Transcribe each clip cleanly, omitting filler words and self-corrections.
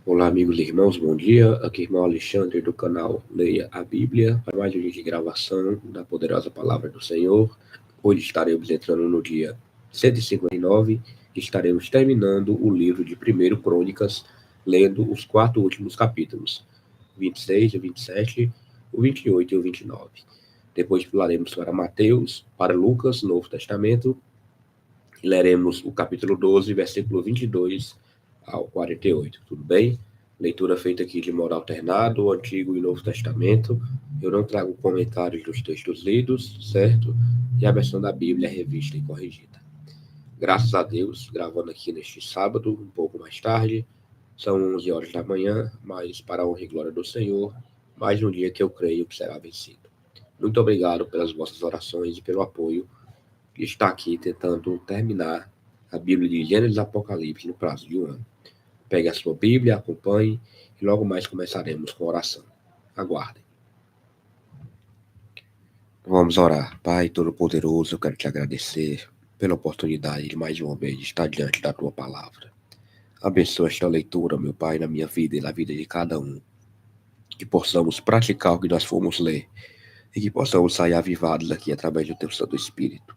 Olá, amigos e irmãos, bom dia. Aqui é o irmão Alexandre do canal Leia a Bíblia, para mais um dia de gravação da poderosa palavra do Senhor. Hoje estaremos entrando no dia 159 e estaremos terminando o livro de 1 Crônicas, lendo os 4 últimos capítulos, 26, o 27, o 28 e o 29. Depois pularemos para Mateus, para Lucas, Novo Testamento, e leremos o capítulo 12, versículo 22 ao 48, tudo bem? Leitura feita aqui de modo alternado, o Antigo e Novo Testamento. Eu não trago comentários dos textos lidos, certo? E a versão da Bíblia é revista e corrigida. Graças a Deus, gravando aqui neste sábado, um pouco mais tarde, são 11 horas da manhã, mas para a honra e glória do Senhor, mais um dia que eu creio que será vencido. Muito obrigado pelas vossas orações e pelo apoio que está aqui tentando terminar a Bíblia de Gênesis e Apocalipse no prazo de um ano. Pegue a sua Bíblia, acompanhe e logo mais começaremos com a oração. Aguardem. Vamos orar. Pai Todo-Poderoso, eu quero te agradecer pela oportunidade de mais uma vez estar diante da tua palavra. Abençoa esta leitura, meu Pai, na minha vida e na vida de cada um. Que possamos praticar o que nós fomos ler e que possamos sair avivados aqui através do teu Santo Espírito.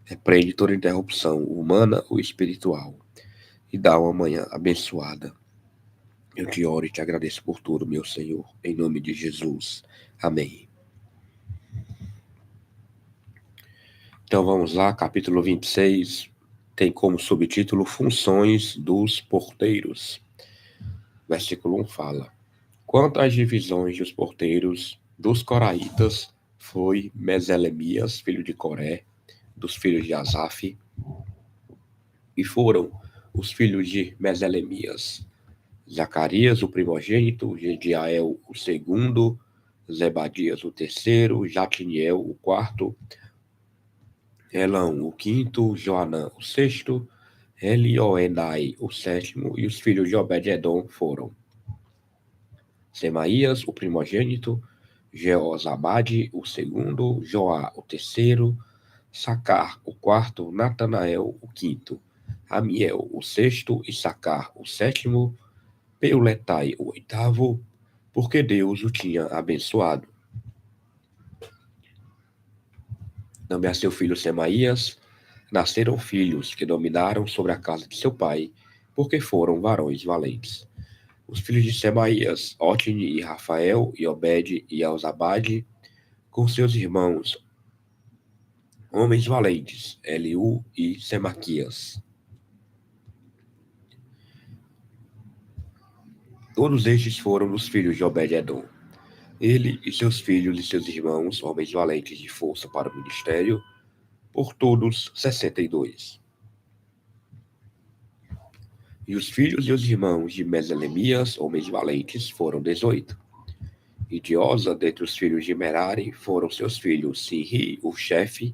Repreende toda interrupção humana ou espiritual e dá uma manhã abençoada. Eu te oro e te agradeço por tudo, meu Senhor, em nome de Jesus. Amém. Então vamos lá, capítulo 26, tem como subtítulo Funções dos Porteiros. Versículo 1 fala: Quanto às divisões dos porteiros dos coraitas, foi Meselemias, filho de Coré, dos filhos de Asaf, e foram os filhos de Meselemias: Zacarias, o primogênito, Jediael, o segundo, Zebadias, o terceiro, Jatiniel, o quarto, Elão, o quinto, Joanã, o sexto, Elioenai, o sétimo, e os filhos de Obed-edom foram Semaías, o primogênito, Jeozabade, o segundo, Joá, o terceiro, Sacar, o quarto, Natanael, o quinto, Amiel, o sexto, e Sacar, o sétimo, Peuletai, o oitavo, porque Deus o tinha abençoado. Também a seu filho Semaías nasceram filhos que dominaram sobre a casa de seu pai, porque foram varões valentes. Os filhos de Semaías, Otni e Rafael, e Obed e Elzabade, com seus irmãos, homens valentes, Eliú e Semaquias. Todos estes foram os filhos de Obed-edom. Ele e seus filhos e seus irmãos, homens valentes de força para o ministério, por todos 62. E os filhos e os irmãos de Meselemias, homens valentes, foram 18. E de Osa, dentre os filhos de Merari, foram seus filhos Sinri, o chefe,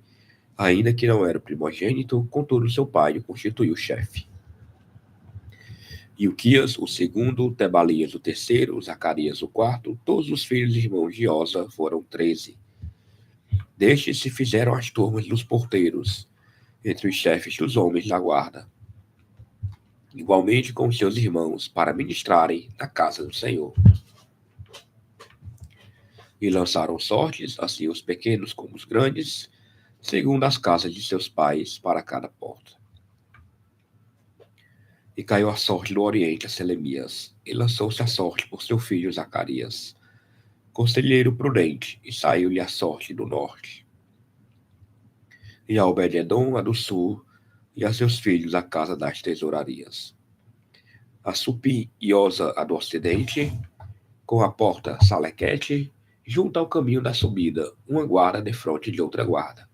ainda que não era o primogênito, contudo seu pai o constituiu chefe. E Uquias, o segundo, Tebalias, o terceiro, Zacarias, o quarto, todos os filhos e irmãos de Osa foram 13. Destes se fizeram as turmas dos porteiros, entre os chefes dos homens da guarda, igualmente com seus irmãos, para ministrarem na casa do Senhor. E lançaram sortes, assim os pequenos como os grandes, segundo as casas de seus pais, para cada porta. E caiu a sorte do oriente a Selemias, e lançou-se a sorte por seu filho Zacarias, conselheiro prudente, e saiu-lhe a sorte do norte. E a Obed-edom a do sul, e a seus filhos a casa das tesourarias. A Supim e Osa a do ocidente, com a porta Salequete, junto ao caminho da subida, uma guarda defronte de outra guarda.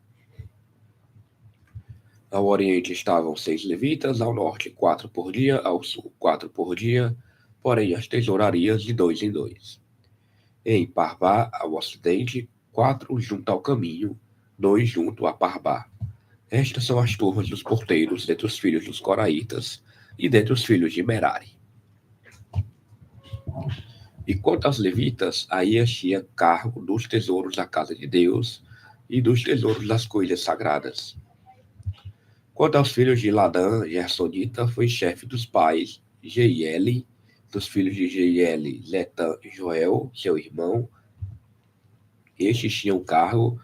Ao oriente estavam 6 levitas, ao norte 4 por dia, ao sul 4 por dia, porém as tesourarias de 2 em 2. Em Parvá, ao ocidente, 4 junto ao caminho, 2 junto a Parvá. Estas são as turmas dos porteiros dentre os filhos dos coraitas e dentre os filhos de Merari. E quanto aos levitas, Aías tinha cargo dos tesouros da casa de Deus e dos tesouros das coisas sagradas. Quanto aos filhos de Ladã, Gersonita foi chefe dos pais, Jeieli, Dos filhos de Jeiel, Zetã e Joel, seu irmão. Estes tinham cargo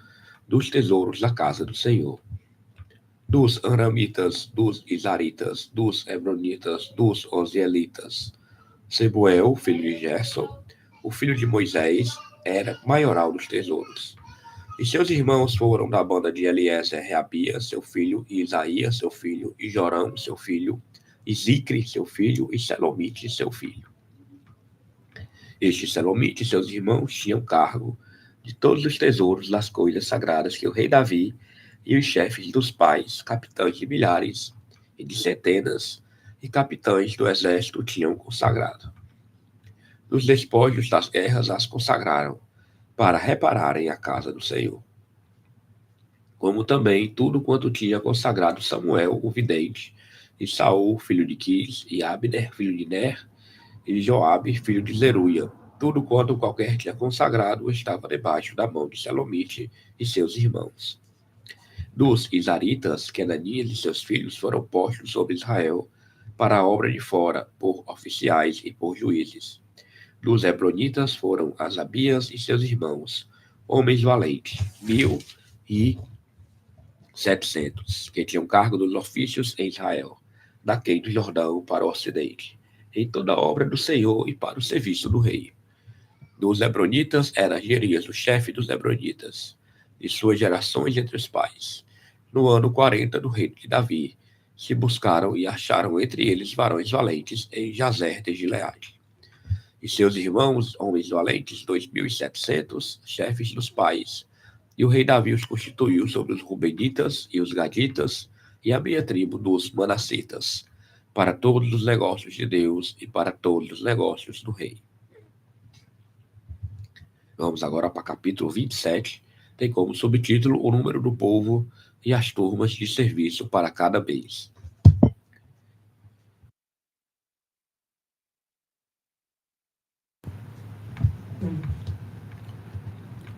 dos tesouros da casa do Senhor. Dos Aramitas, dos Isaritas, dos Hebronitas, dos Ozielitas. Sebuel, filho de Gerson, o filho de Moisés, era maioral dos tesouros. E seus irmãos foram da banda de Eliezer, Reabias, seu filho, e Isaías, seu filho, e Jorão, seu filho, e Zicre, seu filho, e Selomite, seu filho. Este Selomite e seus irmãos tinham cargo de todos os tesouros das coisas sagradas que o rei Davi e os chefes dos pais, capitães de milhares e de centenas, e capitães do exército tinham consagrado. Dos despojos das guerras as consagraram, para repararem a casa do Senhor. Como também tudo quanto tinha consagrado Samuel, o vidente, e Saul, filho de Quis, e Abner, filho de Ner, e Joabe, filho de Zeruia. Tudo quanto qualquer tinha consagrado estava debaixo da mão de Selomite e seus irmãos. Dos Isaritas, Kenanias e seus filhos foram postos sobre Israel para a obra de fora, por oficiais e por juízes. Dos Hebronitas foram Asabias e seus irmãos, homens valentes, 1.700, que tinham cargo dos ofícios em Israel, daquele do Jordão para o ocidente, em toda a obra do Senhor e para o serviço do rei. Dos Hebronitas era Gerias, o chefe dos Hebronitas, e suas gerações entre os pais. No ano 40 do reino de Davi, se buscaram e acharam entre eles varões valentes em Jazer de Gileade. E seus irmãos, homens valentes, 2.700, chefes dos pais. E o rei Davi os constituiu sobre os Rubenitas e os Gaditas e a meia tribo dos Manassitas, para todos os negócios de Deus e para todos os negócios do rei. Vamos agora para capítulo 27. Tem como subtítulo o número do povo e as turmas de serviço para cada mês.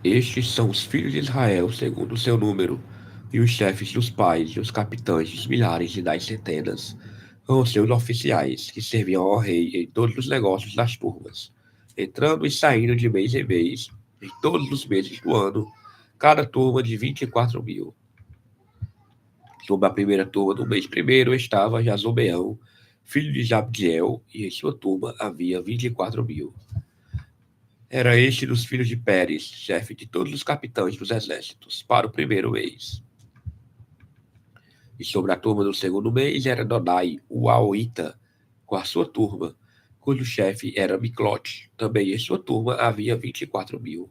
Estes são os filhos de Israel, segundo o seu número, e os chefes dos pais e os capitães dos milhares e das centenas, com os seus oficiais, que serviam ao rei em todos os negócios das turmas, entrando e saindo de mês em mês, em todos os meses do ano, cada turma de 24.000. Sob a primeira turma do mês primeiro estava Jazobeão, filho de Jabdiel, e em sua turma havia 24.000. Era este dos filhos de Pérez, chefe de todos os capitães dos exércitos, para o primeiro mês. E sobre a turma do segundo mês era Dodai, o Aoita, com a sua turma, cujo chefe era Miclote. Também em sua turma havia 24.000.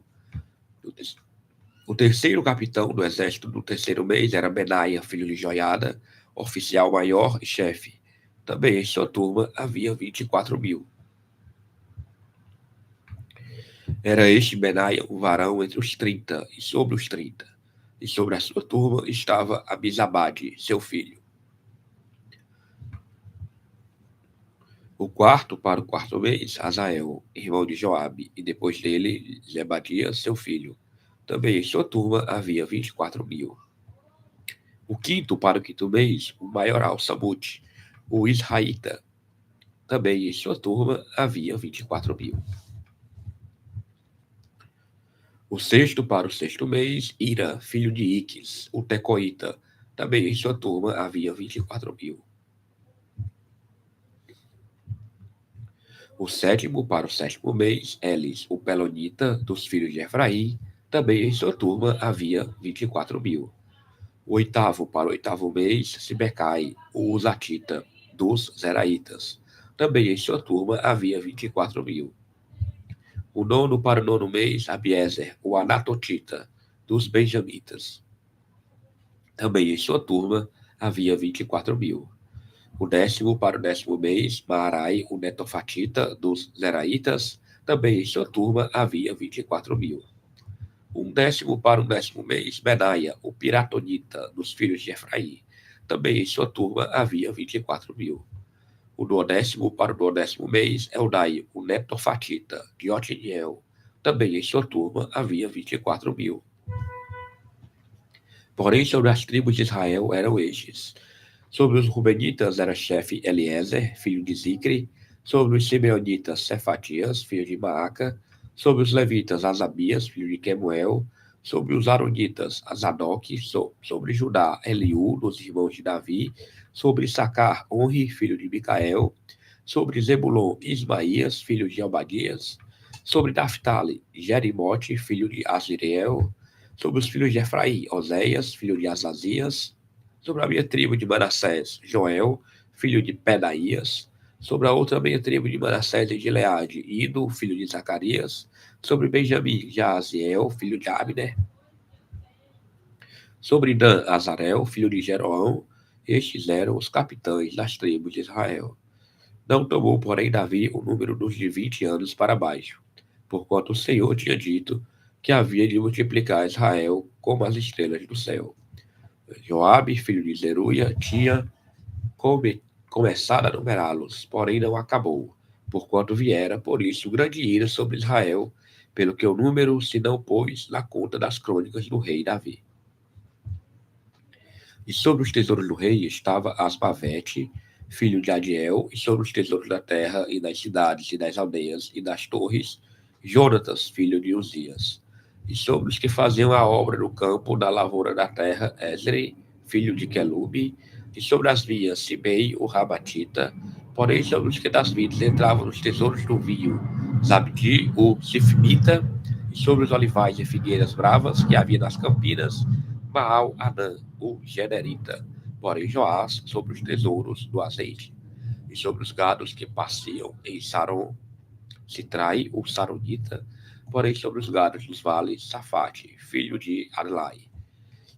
O terceiro capitão do exército do terceiro mês era Benaia, filho de Joiada, oficial maior e chefe. Também em sua turma havia 24.000. Era este Benaia o varão entre os 30 e sobre os 30. E sobre a sua turma estava Abizabade, seu filho. O quarto para o quarto mês, Azael, irmão de Joabe, e depois dele, Zebadia, seu filho. Também em sua turma havia 24.000. O quinto para o quinto mês, o maioral Samute, o Israelita. Também em sua turma havia 24.000. O sexto para o sexto mês, Ira, filho de Iques, o Tecoíta. Também em sua turma havia 24.000. O sétimo para o sétimo mês, Elis, o Pelonita, dos filhos de Efraim. Também em sua turma havia 24.000. O oitavo para o oitavo mês, Sibecai, o Uzatita, dos Zeraitas. Também em sua turma havia 24.000. O nono para o nono mês, Abiezer, o Anatotita, dos Benjamitas. Também em sua turma havia 24.000. O décimo para o décimo mês, Maarai, o Netofatita, dos Zeraitas. Também em sua turma havia 24.000. Um décimo para o décimo mês, Benaia, o Piratonita, dos filhos de Efraim. Também em sua turma havia 24.000. O duodécimo para o duodécimo mês, Eldai, o Netofatita, de Otiniel. Também em sua turma havia 24.000. Porém, sobre as tribos de Israel eram estes. Sobre os Rubenitas era chefe Eliezer, filho de Zicre, Sobre os simeonitas, Cefatias, filho de Maaca. Sobre os levitas, Asabias, filho de Quemuel. Sobre os aronitas, Zadok. Sobre Judá, Eliú, dos irmãos de Davi. Sobre Sacar, Onri, filho de Micael. Sobre Zebulon, Ismaías, filho de Obadias. Sobre Naphtali, Jerimote, filho de Azireel. Sobre os filhos de Efraim, Oséias, filho de Azazias. Sobre a minha tribo de Manassés, Joel, filho de Pedaías. Sobre a outra meia tribo de Manassés e de Gileade, Ido, filho de Zacarias. Sobre Benjamim, Jaziel, filho de Abner. Sobre Dan, Azarel, filho de Jeroão. Estes eram os capitães das tribos de Israel. Não tomou, porém, Davi o número dos de 20 anos para baixo, porquanto o Senhor tinha dito que havia de multiplicar Israel como as estrelas do céu. Joabe, filho de Zeruia, tinha começado a numerá-los, porém não acabou, porquanto viera, por isso, grande ira sobre Israel, pelo que o número se não pôs na conta das crônicas do rei Davi. E sobre os tesouros do rei estava Asmavete, filho de Adiel, e sobre os tesouros da terra, e das cidades, e das aldeias, e das torres, Jonatas, filho de Uzias. E sobre os que faziam a obra no campo, da lavoura da terra, Esri, filho de Quelube, e sobre as vinhas, Simei, o Rabatita, porém sobre os que das vinhas entravam nos tesouros do vinho, Zabdi, o Sifmita, e sobre os olivais e figueiras bravas que havia nas campinas, Baal-Anã, o Generita, porém Joás sobre os tesouros do azeite, e sobre os gados que passeam em Saron, Sitrai, o Saronita, porém sobre os gados dos vales, Safate, filho de Arlai,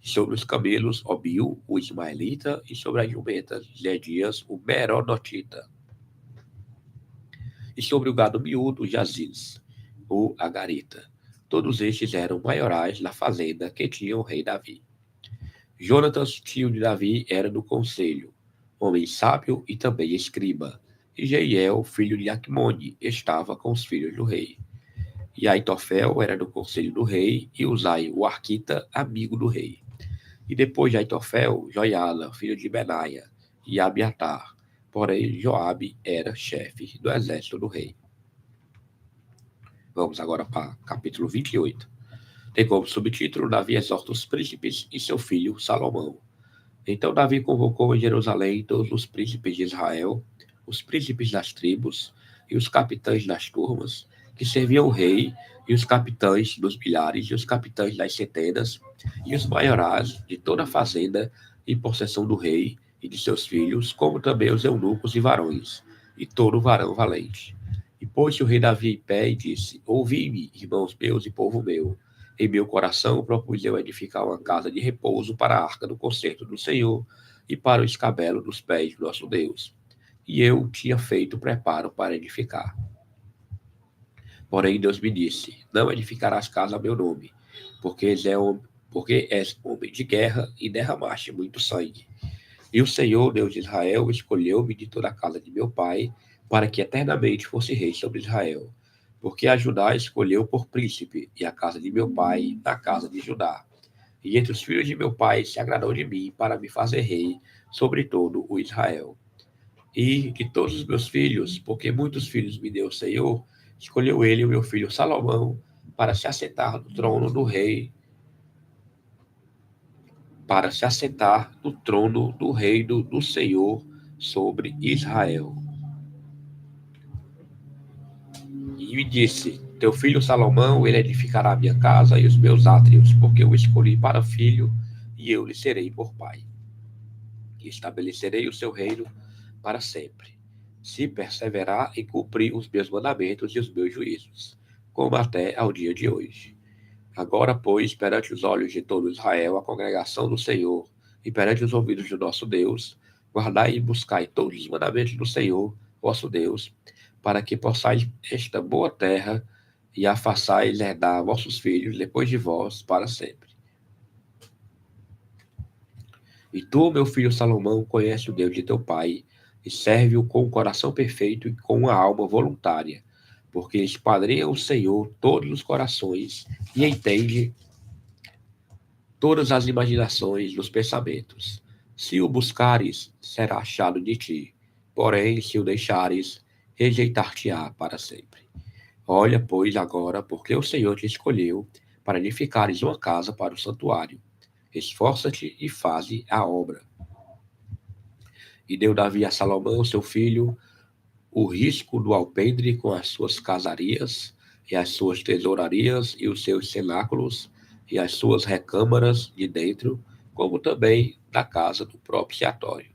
e sobre os camelos, Obil, o Ismaelita, e sobre as jumentas, Zedias, o Meronotita, e sobre o gado miúdo, Jaziz, o Agarita. Todos estes eram maiorais na fazenda que tinha o rei Davi. Jonatas, tio de Davi, era do conselho, homem sábio e também escriba. E Jeiel, filho de Acmone, estava com os filhos do rei. E Aitofel era do conselho do rei, e Uzai, o arquita, amigo do rei. E depois de Aitofel, Joiada, filho de Benaia, e Abiatar. Porém, Joabe era chefe do exército do rei. Vamos agora para capítulo 28. Tem como subtítulo: Davi exorta os príncipes e seu filho Salomão. Então Davi convocou em Jerusalém todos os príncipes de Israel, os príncipes das tribos e os capitães das turmas, que serviam o rei, e os capitães dos milhares, e os capitães das centenas, e os maiorais de toda a fazenda e possessão do rei e de seus filhos, como também os eunucos e varões, e todo varão valente. E pôs-se o rei Davi em pé e disse: Ouvi-me, irmãos meus e povo meu. Em meu coração propus eu edificar uma casa de repouso para a arca do concerto do Senhor e para o escabelo dos pés do nosso Deus. E eu tinha feito preparo para edificar. Porém Deus me disse: Não edificarás casa a meu nome, porque és homem de guerra e derramaste muito sangue. E o Senhor, Deus de Israel, escolheu-me de toda a casa de meu pai, para que eternamente fosse rei sobre Israel. Porque a Judá escolheu por príncipe, e a casa de meu pai na casa de Judá. E entre os filhos de meu pai se agradou de mim para me fazer rei sobre todo o Israel. E de todos os meus filhos, porque muitos filhos me deu o Senhor, escolheu ele o meu filho Salomão para se assentar no trono do rei, para se assentar no trono do reino do Senhor sobre Israel. E me disse: Teu filho Salomão, ele edificará a minha casa e os meus átrios, porque eu escolhi para filho, e eu lhe serei por pai. E estabelecerei o seu reino para sempre, se perseverar em cumprir os meus mandamentos e os meus juízos, como até ao dia de hoje. Agora, pois, perante os olhos de todo Israel, a congregação do Senhor, e perante os ouvidos do nosso Deus, guardai e buscai todos os mandamentos do Senhor, vosso Deus, para que possais esta boa terra e a façais herdar a vossos filhos depois de vós para sempre. E tu, meu filho Salomão, conhece o Deus de teu pai, e serve-o com o coração perfeito e com a alma voluntária, porque esquadrinha o Senhor todos os corações e entende todas as imaginações dos pensamentos. Se o buscares, será achado de ti. Porém, se o deixares, rejeitar-te-á para sempre. Olha, pois, agora, porque o Senhor te escolheu para edificares uma casa para o santuário. Esforça-te e faze a obra. E deu Davi a Salomão, seu filho, o risco do alpendre com as suas casarias, e as suas tesourarias, e os seus cenáculos, e as suas recâmaras de dentro, como também da casa do propiciatório.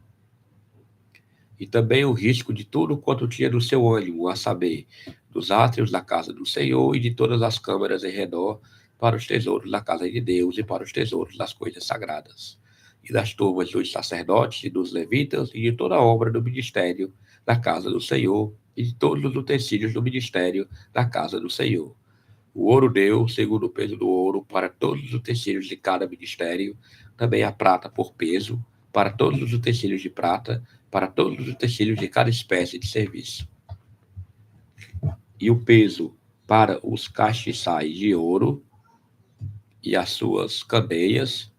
E também o risco de tudo quanto tinha do seu ânimo, a saber, dos átrios da casa do Senhor e de todas as câmaras em redor, para os tesouros da casa de Deus e para os tesouros das coisas sagradas, e das turmas dos sacerdotes e dos levitas e de toda a obra do ministério da casa do Senhor e de todos os utensílios do ministério da casa do Senhor. O ouro deu, segundo o peso do ouro, para todos os utensílios de cada ministério, também a prata por peso, para todos os utensílios de prata, para todos os utensílios de cada espécie de serviço. E o peso para os castiçais de ouro e as suas candeias,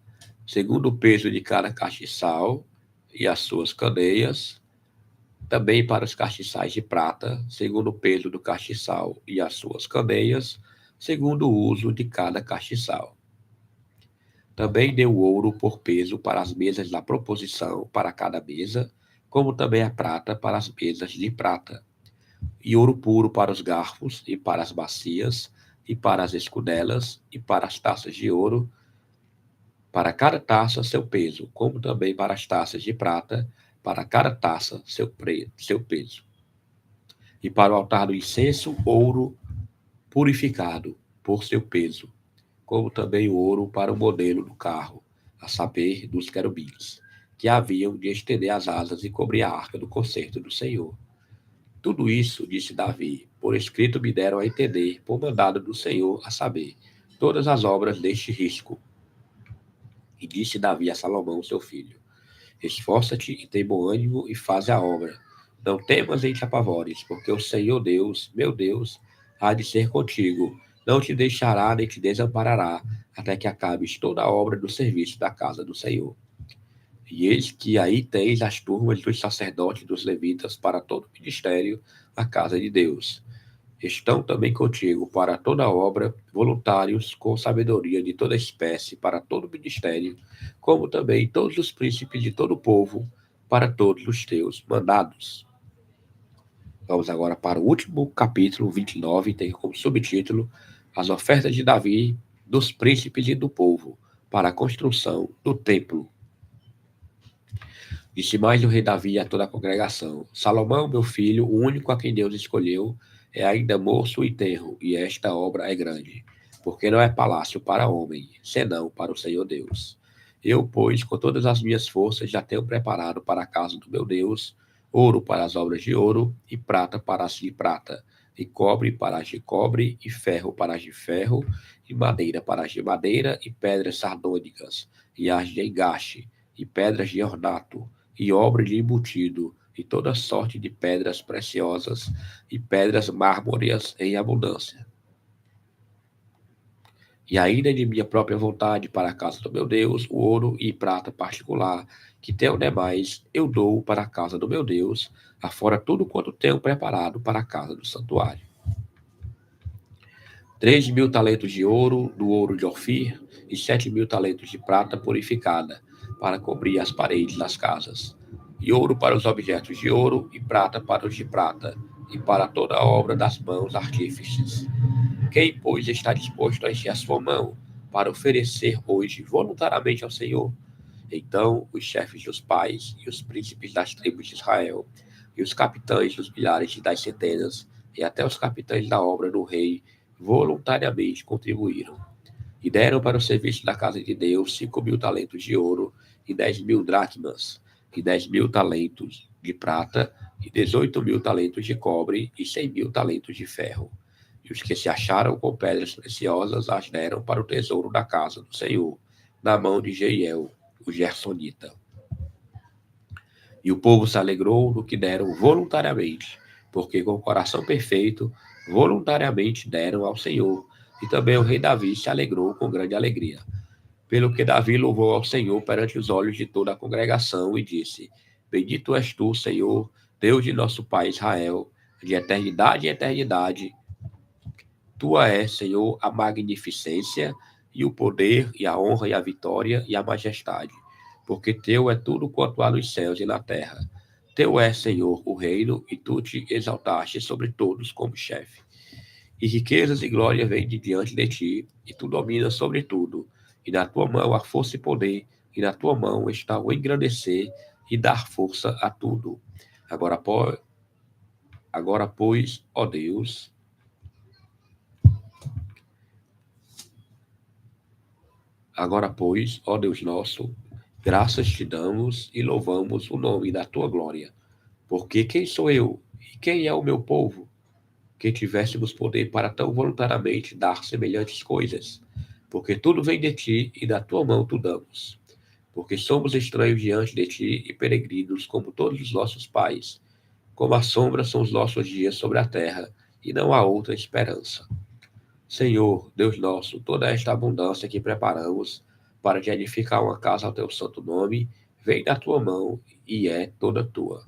segundo o peso de cada castiçal e as suas candeias, também para os castiçais de prata, segundo o peso do castiçal e as suas candeias, segundo o uso de cada castiçal. Também deu ouro por peso para as mesas da proposição para cada mesa, como também a prata para as mesas de prata, e ouro puro para os garfos e para as bacias, e para as escudelas, e para as taças de ouro, para cada taça seu peso, como também para as taças de prata, para cada taça seu peso. E para o altar do incenso, ouro purificado por seu peso, como também o ouro para o modelo do carro, a saber, dos querubins, que haviam de estender as asas e cobrir a arca do concerto do Senhor. Tudo isso, disse Davi, por escrito me deram a entender, por mandado do Senhor, a saber, todas as obras deste risco. E disse Davi a Salomão, seu filho: Esforça-te e tem bom ânimo e faz a obra. Não temas nem te apavores, porque o Senhor Deus, meu Deus, há de ser contigo. Não te deixará nem te desamparará, até que acabes toda a obra do serviço da casa do Senhor. E eis que aí tens as turmas dos sacerdotes e dos levitas para todo o ministério da casa de Deus. Estão também contigo para toda a obra, voluntários com sabedoria de toda espécie para todo o ministério, como também todos os príncipes de todo o povo para todos os teus mandados. Vamos agora para o último capítulo 29, tem como subtítulo As ofertas de Davi, dos príncipes e do povo, para a construção do templo. Disse mais o rei Davi a toda a congregação: Salomão, meu filho, o único a quem Deus escolheu, é ainda moço e tenro, e esta obra é grande, porque não é palácio para homem, senão para o Senhor Deus. Eu, pois, com todas as minhas forças, já tenho preparado para a casa do meu Deus ouro para as obras de ouro, e prata para as de prata, e cobre para as de cobre, e ferro para as de ferro, e madeira para as de madeira, e pedras sardônicas, e as de engaste, e pedras de ornato, e obra de embutido, e toda sorte de pedras preciosas, e pedras mármóreas em abundância. E ainda de minha própria vontade para a casa do meu Deus, o ouro e prata particular, que tenho demais, eu dou para a casa do meu Deus, afora tudo quanto tenho preparado para a casa do santuário. 3.000 talentos de ouro, do ouro de Ofir, e 7.000 talentos de prata purificada, para cobrir as paredes das casas. E ouro para os objetos de ouro, e prata para os de prata, e para toda a obra das mãos artífices. Quem, pois, está disposto a encher a sua mão para oferecer hoje voluntariamente ao Senhor? Então os chefes dos pais e os príncipes das tribos de Israel, e os capitães dos milhares e das centenas, e até os capitães da obra do rei, voluntariamente contribuíram. E deram para o serviço da casa de Deus 5.000 talentos de ouro, e 10.000 dracmas, e 10.000 talentos de prata, e 18.000 talentos de cobre, e 100.000 talentos de ferro. E os que se acharam com pedras preciosas as deram para o tesouro da casa do Senhor, na mão de Jeiel, o Gersonita. E o povo se alegrou no que deram voluntariamente, porque com o coração perfeito, voluntariamente deram ao Senhor. E também o rei Davi se alegrou com grande alegria. Pelo que Davi louvou ao Senhor perante os olhos de toda a congregação e disse: Bendito és tu, Senhor, Deus de nosso pai Israel, de eternidade em eternidade. Tua é, Senhor, a magnificência e o poder e a honra e a vitória e a majestade, porque teu é tudo quanto há nos céus e na terra. Teu é, Senhor, o reino, e tu te exaltaste sobre todos como chefe. E riquezas e glória vêm de diante de ti, e tu dominas sobre tudo. E na tua mão há força e poder, e na tua mão está o engrandecer e dar força a tudo. Agora, pois, ó Deus, ó Deus nosso, graças te damos e louvamos o nome da tua glória. Porque quem sou eu e quem é o meu povo, que tivéssemos poder para tão voluntariamente dar semelhantes coisas? Porque tudo vem de ti e da tua mão tu damos. Porque somos estranhos diante de ti e peregrinos como todos os nossos pais. Como a sombra são os nossos dias sobre a terra, e não há outra esperança. Senhor, Deus nosso, toda esta abundância que preparamos para te edificar uma casa ao teu santo nome, vem da tua mão e é toda tua.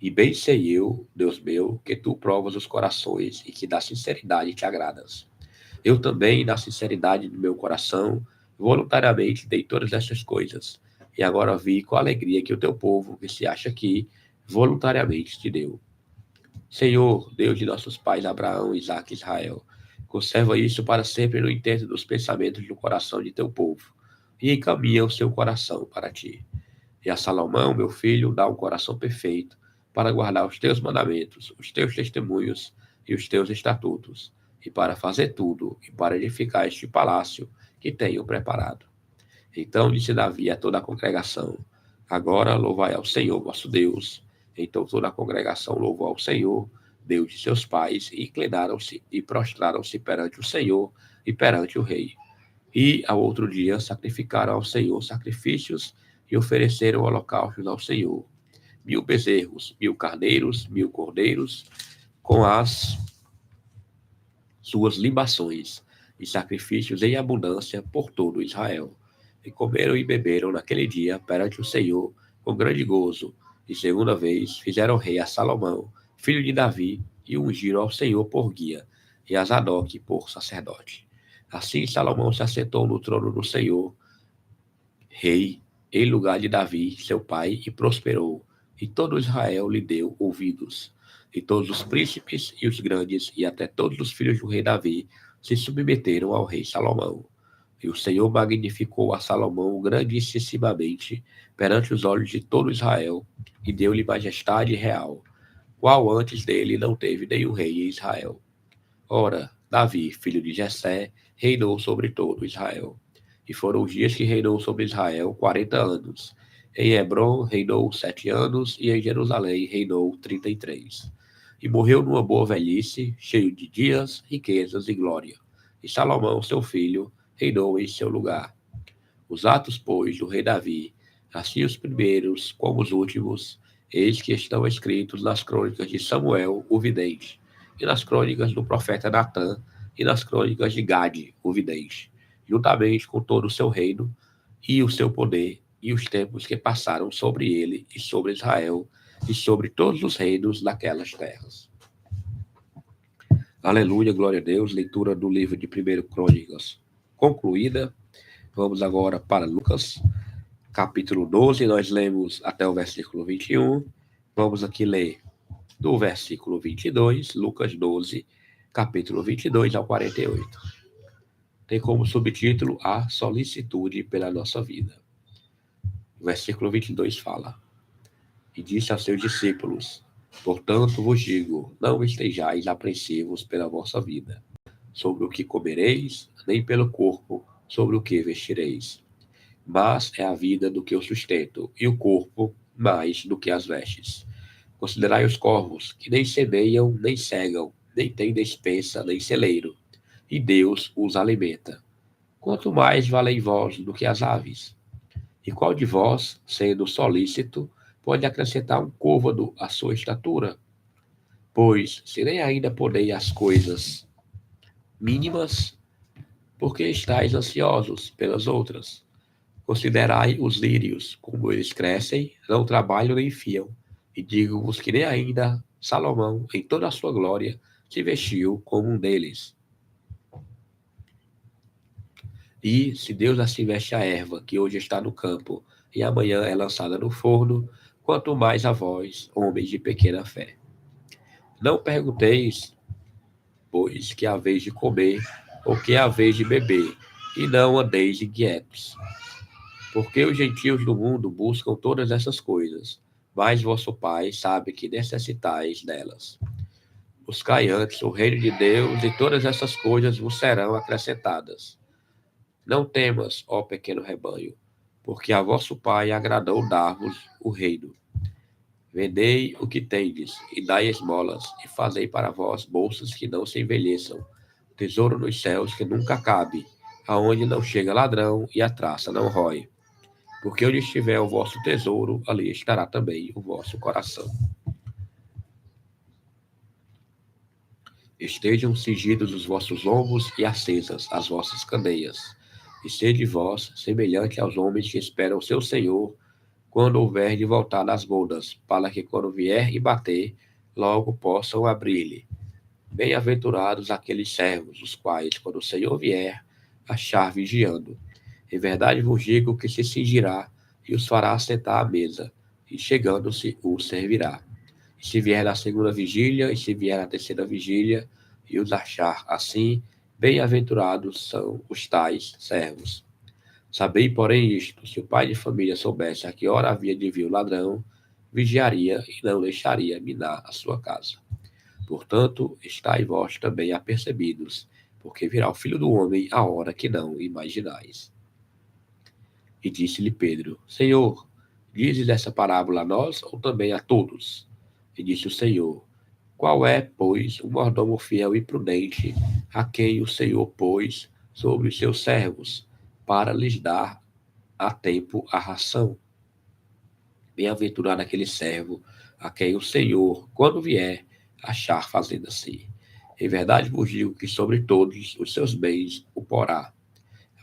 E bem sei eu, Deus meu, que tu provas os corações e que da sinceridade te agradas. Eu também, na sinceridade do meu coração, voluntariamente dei todas estas coisas. E agora vi com alegria que o teu povo, que se acha aqui, voluntariamente te deu. Senhor, Deus de nossos pais Abraão, Isaque e Israel, conserva isso para sempre no intento dos pensamentos do coração de teu povo, e encaminha o seu coração para ti. E a Salomão, meu filho, dá um coração perfeito para guardar os teus mandamentos, os teus testemunhos e os teus estatutos, e para fazer tudo, e para edificar este palácio que tenho preparado. Então disse Davi a toda a congregação: Agora louvai ao Senhor vosso Deus. Então toda a congregação louvou ao Senhor, Deus de seus pais, e inclinaram-se e prostraram-se perante o Senhor e perante o rei. E ao outro dia sacrificaram ao Senhor sacrifícios e ofereceram holocaustos ao Senhor: 1.000 bezerros, 1.000 carneiros, 1.000 cordeiros, com as suas libações e sacrifícios em abundância por todo Israel. E comeram e beberam naquele dia perante o Senhor com grande gozo. E segunda vez fizeram rei a Salomão, filho de Davi, e ungiram ao Senhor por guia, e a Zadok por sacerdote. Assim Salomão se assentou no trono do Senhor, rei, em lugar de Davi, seu pai, e prosperou. E todo Israel lhe deu ouvidos. E todos os príncipes e os grandes, e até todos os filhos do rei Davi, se submeteram ao rei Salomão. E o Senhor magnificou a Salomão grandissimamente perante os olhos de todo Israel, e deu-lhe majestade real, qual antes dele não teve nenhum rei em Israel. Ora, Davi, filho de Jessé, reinou sobre todo Israel. E foram os dias que reinou sobre Israel 40 anos. Em Hebron reinou 7 anos, e em Jerusalém reinou 33. E morreu numa boa velhice, cheio de dias, riquezas e glória. E Salomão, seu filho, reinou em seu lugar. Os atos, pois, do rei Davi, assim os primeiros como os últimos, eis que estão escritos nas crônicas de Samuel, o vidente, e nas crônicas do profeta Natã, e nas crônicas de Gade, o vidente, juntamente com todo o seu reino, e o seu poder, e os tempos que passaram sobre ele, e sobre Israel, e sobre todos os reinos daquelas terras. Aleluia, glória a Deus. Leitura do livro de 1 Crônicas concluída. Vamos agora para Lucas, capítulo 12. Nós lemos até o versículo 21. Vamos aqui ler do versículo 22, Lucas 12, capítulo 22 ao 48. Tem como subtítulo a solicitude pela nossa vida. O versículo 22 fala: E disse aos seus discípulos: Portanto vos digo, não estejais apreensivos pela vossa vida, sobre o que comereis, nem pelo corpo, sobre o que vestireis. Mas é a vida do que o sustento, e o corpo mais do que as vestes. Considerai os corvos, que nem semeiam, nem cegam, nem têm despensa, nem celeiro, e Deus os alimenta. Quanto mais valem vós do que as aves? E qual de vós, sendo solícito, pode acrescentar um côvado à sua estatura? Pois, se nem ainda podeis as coisas mínimas, por que estáis ansiosos pelas outras? Considerai os lírios, como eles crescem, não trabalham nem fiam, e digo-vos que nem ainda Salomão, em toda a sua glória, se vestiu como um deles. E se Deus assim veste a erva, que hoje está no campo, e amanhã é lançada no forno, quanto mais a vós, homens de pequena fé. Não pergunteis, pois, que haveis de comer, ou que haveis de beber, e não andeis inquietos. Porque os gentios do mundo buscam todas essas coisas, mas vosso Pai sabe que necessitais delas. Buscai antes o reino de Deus, e todas essas coisas vos serão acrescentadas. Não temas, ó pequeno rebanho, porque a vosso Pai agradou dar-vos o reino. Vendei o que tendes, e dai esmolas, e fazei para vós bolsas que não se envelheçam, tesouro nos céus que nunca cabe, aonde não chega ladrão e a traça não rói. Porque onde estiver o vosso tesouro, ali estará também o vosso coração. Estejam cingidos os vossos lombos e acesas as vossas candeias. E sede vós semelhante aos homens que esperam seu Senhor, quando houver de voltar das bodas, para que quando vier e bater, logo possam abrir-lhe. Bem-aventurados aqueles servos, os quais, quando o Senhor vier, achar vigiando. Em verdade vos digo que se cingirá e os fará sentar à mesa, e chegando-se, os servirá. E se vier na segunda vigília, e se vier na terceira vigília, e os achar assim, bem-aventurados são os tais servos. Sabei, porém, isto: se o pai de família soubesse a que hora havia de vir o ladrão, vigiaria e não deixaria minar a sua casa. Portanto, estai vós também apercebidos, porque virá o Filho do Homem a hora que não imaginais. E disse-lhe Pedro: Senhor, dizes essa parábola a nós ou também a todos? E disse o Senhor: Qual é, pois, o mordomo fiel e prudente, a quem o Senhor pôs sobre os seus servos, para lhes dar a tempo a ração? Bem-aventurado aquele servo, a quem o Senhor, quando vier, achar fazendo assim. Em verdade vos digo que sobre todos os seus bens o porá.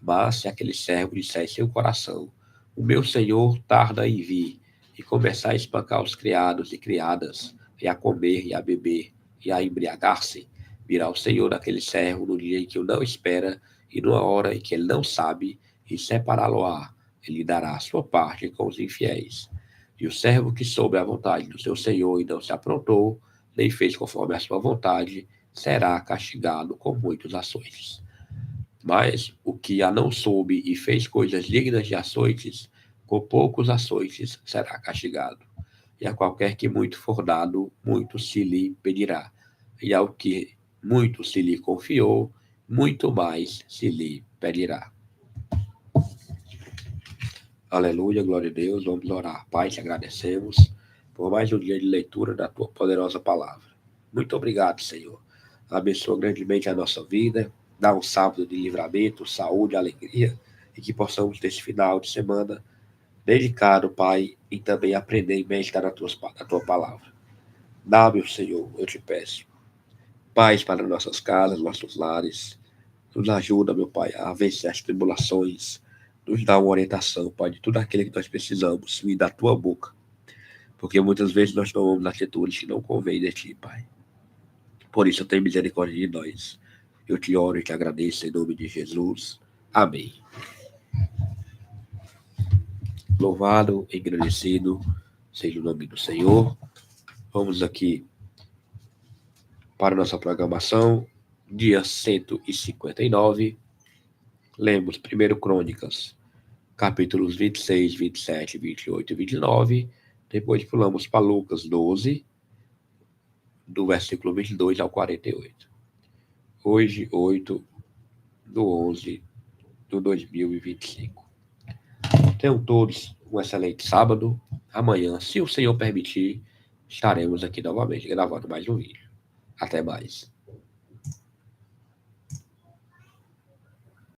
Mas se aquele servo disser em seu coração: O meu senhor tarda em vir, e começar a espancar os criados e criadas, e a comer e a beber, e a embriagar-se, virá o senhor daquele servo no dia em que o não espera, e numa hora em que ele não sabe, e separá-lo-á, e lhe dará a sua parte com os infiéis. E o servo que soube a vontade do seu senhor e não se aprontou, nem fez conforme a sua vontade, será castigado com muitos açoites. Mas o que a não soube e fez coisas dignas de açoites, com poucos açoites será castigado. E a qualquer que muito for dado, muito se lhe pedirá. E ao que muito se lhe confiou, muito mais se lhe pedirá. Aleluia, glória a Deus. Vamos orar. Pai, te agradecemos por mais um dia de leitura da tua poderosa palavra. Muito obrigado, Senhor. Abençoa grandemente a nossa vida. Dá um sábado de livramento, saúde, alegria, e que possamos ter esse final de semana dedicado, Pai, e também aprender e meditar na tua palavra. Dá, meu Senhor, eu te peço, paz para nossas casas, nossos lares. Nos ajuda, meu Pai, a vencer as tribulações. Nos dá uma orientação, Pai, de tudo aquilo que nós precisamos, vir da tua boca. Porque muitas vezes nós tomamos atitudes que não convêm de ti, Pai. Por isso, tenha misericórdia de nós. Eu te oro e te agradeço em nome de Jesus. Amém. Louvado, engrandecido seja o nome do Senhor. Vamos aqui para nossa programação, dia 159. Lemos 1 Crônicas, capítulos 26, 27, 28 e 29. Depois pulamos para Lucas 12, do versículo 22 ao 48. Hoje, 8/11/2025. Tenham todos um excelente sábado. Amanhã, se o Senhor permitir, estaremos aqui novamente gravando mais um vídeo. Até mais.